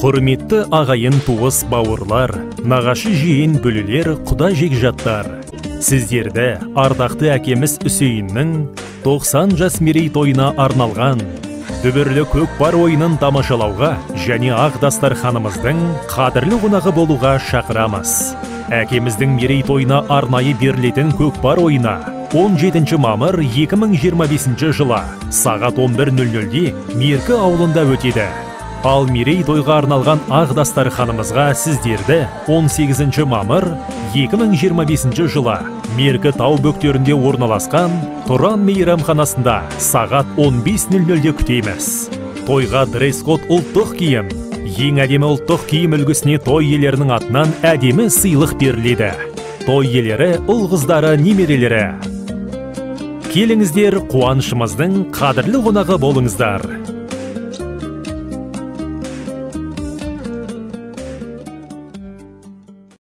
Құрметті ағайын туыс бауырлар, нағашы жиен бөлелер, құда жекжаттар. Сіздерді ардақты әкеміз Үсейіннің 90 жас мерейтойына арналған дүбірлі көкпар ойынын тамашалауға және ақ дастарханымыздың қадірлі қонағы болуға шақырамыз. Әкеміздің мерейтойына арнайы берілетін көкпар ойына 17 мамыр 2025 жылы сағат 11:00-де Меркі ауылында өтеді. Ал мерейтойға арналған ақ дастарханымызға сіздерді 18 мамыр 2025 жылы Меркі тау бөктерінде орналасқан Тұран мейрамханасында сағат 15:00-де күтеміз. Тойға дресс-код ұлттық киім, ең әдемі ұлттық киім үлгісіне той иелерінің атынан әдемі сыйлық беріледі. Той иелері ұл қыздары, немерелері. Келіңіздер, қуанышымыздың қадірлі қонағы болыңыздар.